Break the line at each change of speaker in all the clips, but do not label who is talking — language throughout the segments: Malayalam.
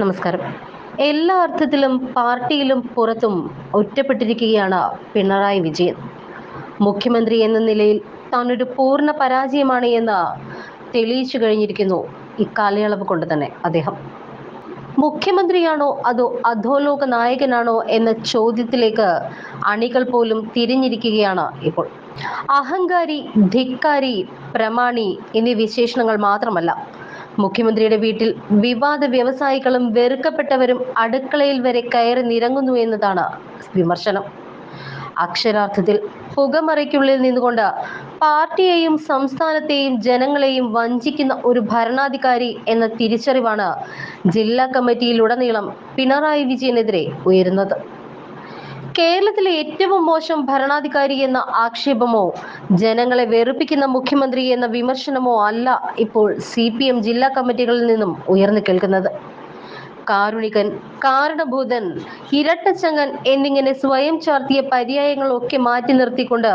നമസ്കാരം. എല്ലാ അർത്ഥത്തിലും പാർട്ടിയിലും പുറത്തും ഒറ്റപ്പെട്ടിരിക്കുകയാണ് പിണറായി വിജയൻ. മുഖ്യമന്ത്രി എന്ന നിലയിൽ താനൊരു പൂർണ്ണ പരാജയമാണ് എന്ന് തെളിയിച്ചു കഴിഞ്ഞിരിക്കുന്നു ഇക്കാലയളവ് കൊണ്ട് തന്നെ അദ്ദേഹം. മുഖ്യമന്ത്രിയാണോ അതോ അധോലോക നായകനാണോ എന്ന ചോദ്യത്തിലേക്ക് അണികൾ പോലും തിരിഞ്ഞിരിക്കുകയാണ് ഇപ്പോൾ. അഹങ്കാരി, ധിക്കാരി, പ്രമാണി എന്നീ വിശേഷണങ്ങൾ മാത്രമല്ല, മുഖ്യമന്ത്രിയുടെ വീട്ടിൽ വിവാദ വ്യവസായികളും വെറുക്കപ്പെട്ടവരും അടുക്കളയിൽ വരെ കയറി നിരങ്ങുന്നു എന്നതാണ് വിമർശനം. അക്ഷരാർത്ഥത്തിൽ പുകമറയ്ക്കുള്ളിൽ നിന്നുകൊണ്ട് പാർട്ടിയെയും സംസ്ഥാനത്തെയും ജനങ്ങളെയും വഞ്ചിക്കുന്ന ഒരു ഭരണാധികാരി എന്ന തിരിച്ചറിവാണ് ജില്ലാ കമ്മിറ്റിയിലുടനീളം പിണറായി വിജയനെതിരെ ഉയരുന്നത്. കേരളത്തിലെ ഏറ്റവും മോശം ഭരണാധികാരി എന്ന ആക്ഷേപമോ ജനങ്ങളെ വെറുപ്പിക്കുന്ന മുഖ്യമന്ത്രി എന്ന വിമർശനമോ അല്ല ഇപ്പോൾ CPM ജില്ലാ കമ്മിറ്റികളിൽ നിന്നും ഉയർന്നു കേൾക്കുന്നത്. കാരുണികൻ, കാരണഭൂതൻ, ഇരട്ടച്ചങ്ങൻ എന്നിങ്ങനെ സ്വയം ചാർത്തിയ പര്യായങ്ങളൊക്കെ മാറ്റി നിർത്തിക്കൊണ്ട്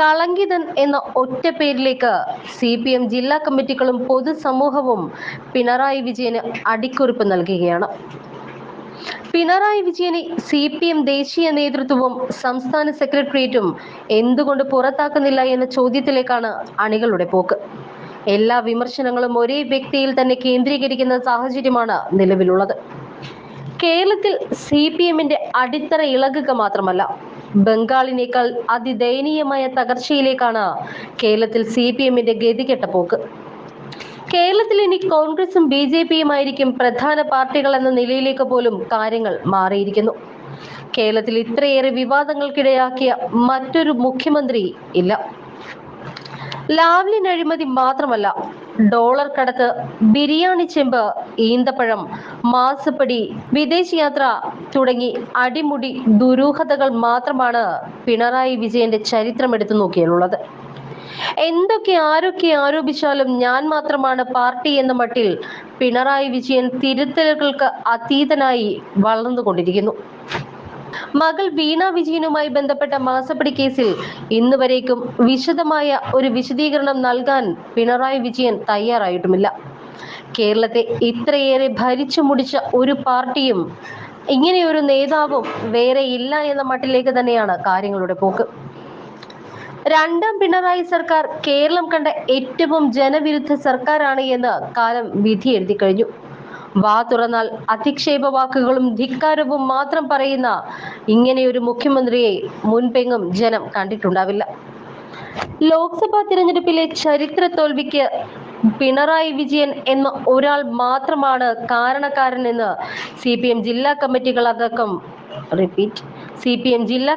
കളങ്കിതൻ എന്ന ഒറ്റ പേരിലേക്ക് CPM ജില്ലാ കമ്മിറ്റികളും പൊതുസമൂഹവും പിണറായി വിജയന് അടിക്കുറിപ്പ് നൽകുകയാണ്. പിണറായി വിജയനെ CPM ദേശീയ നേതൃത്വവും സംസ്ഥാന സെക്രട്ടേറിയറ്റും എന്തുകൊണ്ട് പുറത്താക്കുന്നില്ല എന്ന ചോദ്യത്തിലേക്കാണ് അണികളുടെ പോക്ക്. എല്ലാ വിമർശനങ്ങളും ഒരേ വ്യക്തിയിൽ തന്നെ കേന്ദ്രീകരിക്കുന്ന സാഹചര്യമാണ് നിലവിലുള്ളത്. കേരളത്തിൽ CPMന്റെ അടിത്തറ ഇളകുക മാത്രമല്ല, ബംഗാളിനേക്കാൾ അതിദയനീയമായ തകർച്ചയിലേക്കാണ് കേരളത്തിൽ CPMന്റെ ഗതികെട്ട പോക്ക്. കേരളത്തിൽ ഇനി കോൺഗ്രസും BJPയും ആയിരിക്കും പ്രധാന പാർട്ടികൾ എന്ന നിലയിലേക്ക് പോലും കാര്യങ്ങൾ മാറിയിരിക്കുന്നു. കേരളത്തിൽ ഇത്രയേറെ വിവാദങ്ങൾക്കിടയാക്കിയ മറ്റൊരു മുഖ്യമന്ത്രി ഇല്ല. ലാവ്ലിൻ അഴിമതി മാത്രമല്ല, ഡോളർ കടത്ത്, ബിരിയാണി ചെമ്പ്, ഈന്തപ്പഴം, മാസപ്പടി, വിദേശയാത്ര തുടങ്ങി അടിമുടി ദുരൂഹതകൾ മാത്രമാണ് പിണറായി വിജയന്റെ ചരിത്രം എടുത്തു നോക്കിയാലുള്ളത്. എന്തൊക്കെ ആരൊക്കെ ആരോപിച്ചാലും ഞാൻ മാത്രമാണ് പാർട്ടി എന്ന മട്ടിൽ പിണറായി വിജയൻ തിരുത്തലുകൾക്ക് അതീതനായി വളർന്നുകൊണ്ടിരിക്കുന്നു. മകൾ വീണ വിജയനുമായി ബന്ധപ്പെട്ട മാസപ്പടി കേസിൽ ഇന്ന് വരേക്കും വിശദമായ ഒരു വിശദീകരണം നൽകാൻ പിണറായി വിജയൻ തയ്യാറായിട്ടുമില്ല. കേരളത്തെ ഇത്രയേറെ ഭരിച്ചു മുടിച്ച ഒരു പാർട്ടിയും ഇങ്ങനെയൊരു നേതാവും വേറെ ഇല്ല എന്ന മട്ടിലേക്ക് തന്നെയാണ് കാര്യങ്ങളുടെ പോക്ക്. രണ്ടാം പിണറായി സർക്കാർ കേരളം കണ്ട ഏറ്റവും ജനവിരുദ്ധ സർക്കാരാണ് എന്ന് കാലം വിധി എഴുതി കഴിഞ്ഞു. വാ തുറന്നാൽ അധിക്ഷേപ വാക്കുകളും ധിക്കാരവും മാത്രം പറയുന്ന ഇങ്ങനെയൊരു മുഖ്യമന്ത്രിയെ മുൻപെങ്ങും ജനം കണ്ടിട്ടുണ്ടാവില്ല. ലോക്സഭാ തിരഞ്ഞെടുപ്പിലെ ചരിത്ര തോൽവിക്ക് പിണറായി വിജയൻ എന്ന ഒരാൾ മാത്രമാണ് കാരണക്കാരനെന്ന് CPM ജില്ലാ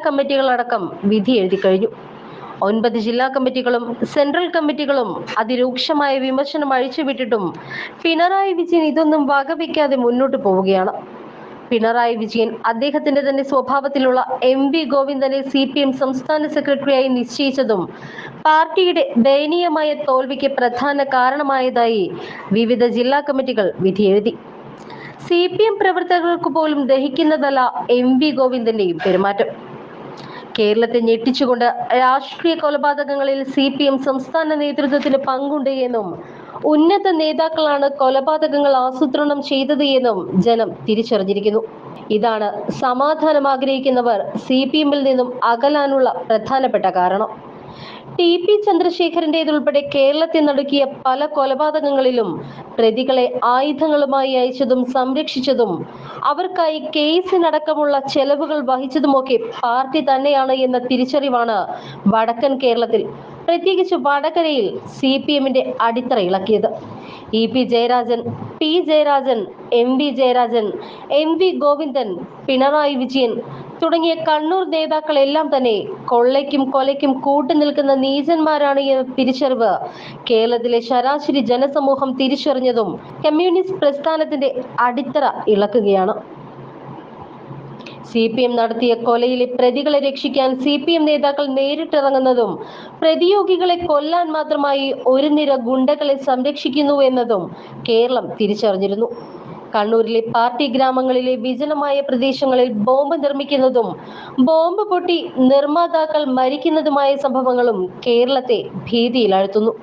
കമ്മിറ്റികളടക്കം വിധി എഴുതി കഴിഞ്ഞു. 9 ജില്ലാ കമ്മിറ്റികളും സെൻട്രൽ കമ്മിറ്റികളും അതിരൂക്ഷമായ വിമർശനം അഴിച്ചുവിട്ടിട്ടും പിണറായി വിജയൻ ഇതൊന്നും വകവയ്ക്കാതെ മുന്നോട്ട് പോവുകയാണ്. പിണറായി വിജയൻ അദ്ദേഹത്തിന്റെ തന്നെ സ്വഭാവത്തിലുള്ള MV ഗോവിന്ദനെ CPM സംസ്ഥാന സെക്രട്ടറിയായി നിശ്ചയിച്ചതും പാർട്ടിയുടെ ദയനീയമായ തോൽവിക്ക് പ്രധാന കാരണമായതായി വിവിധ ജില്ലാ കമ്മിറ്റികൾ വിധിയെഴുതി. CPM പ്രവർത്തകർക്ക് പോലും ദഹിക്കുന്നതല്ല MV ഗോവിന്ദന്റെയും പെരുമാറ്റം. കേരളത്തെ ഞെട്ടിച്ചുകൊണ്ട് രാഷ്ട്രീയ കൊലപാതകങ്ങളിൽ CPM സംസ്ഥാന നേതൃത്വത്തിന് പങ്കുണ്ട് എന്നും ഉന്നത നേതാക്കളാണ് കൊലപാതകങ്ങൾ ആസൂത്രണം ചെയ്തത് എന്നും ജനം തിരിച്ചറിഞ്ഞിരിക്കുന്നു. ഇതാണ് സമാധാനം ആഗ്രഹിക്കുന്നവർ CPMൽ നിന്നും അകലാനുള്ള പ്രധാനപ്പെട്ട കാരണം. TP ചന്ദ്രശേഖരന്റേതുൾപ്പെടെ കേരളത്തെ നടുക്കിയ പല കൊലപാതകങ്ങളിലും പ്രതികളെ ആയുധങ്ങളുമായി അയച്ചതും സംരക്ഷിച്ചതും അവർക്കായി കേസിനടക്കമുള്ള ചെലവുകൾ വഹിച്ചതുമൊക്കെ പാർട്ടി തന്നെയാണ് എന്ന തിരിച്ചറിവാണ് വടക്കൻ കേരളത്തിൽ, പ്രത്യേകിച്ച് വടകരയിൽ CPMന്റെ അടിത്തറ ഇളക്കിയത്. EP Jayarajan, P Jayarajan, MV Jayarajan, MV Govindan, Pinarayi Vijayan തുടങ്ങിയ കണ്ണൂർ നേതാക്കളെല്ലാം തന്നെ കൊള്ളയ്ക്കും കൊലയ്ക്കും കൂട്ടുനിൽക്കുന്ന നീചന്മാരാണ് എന്ന തിരിച്ചറിവ് കേരളത്തിലെ ശരാശരി ജനസമൂഹം തിരിച്ചറിഞ്ഞതും കമ്മ്യൂണിസ്റ്റ് പ്രസ്ഥാനത്തിന്റെ അടിത്തറ ഇളക്കുകയാണ്. CPM നടത്തിയ കൊലയിലെ പ്രതികളെ രക്ഷിക്കാൻ CPM നേതാക്കൾ നേരിട്ടിറങ്ങുന്നതും പ്രതിയോഗികളെ കൊല്ലാൻ മാത്രമായി ഒരു നിര ഗുണ്ടകളെ സംരക്ഷിക്കുന്നു എന്നതും കേരളം തിരിച്ചറിഞ്ഞിരുന്നു. കണ്ണൂരിലെ പാർട്ടി ഗ്രാമങ്ങളിലെ വിജനമായ പ്രദേശങ്ങളിൽ ബോംബ് നിർമ്മിക്കുന്നതും ബോംബ് പൊട്ടി നിർമ്മാതാക്കൾ മരിക്കുന്നതുമായ സംഭവങ്ങളും കേരളത്തെ ഭീതിയിലാഴ്ത്തുന്നു.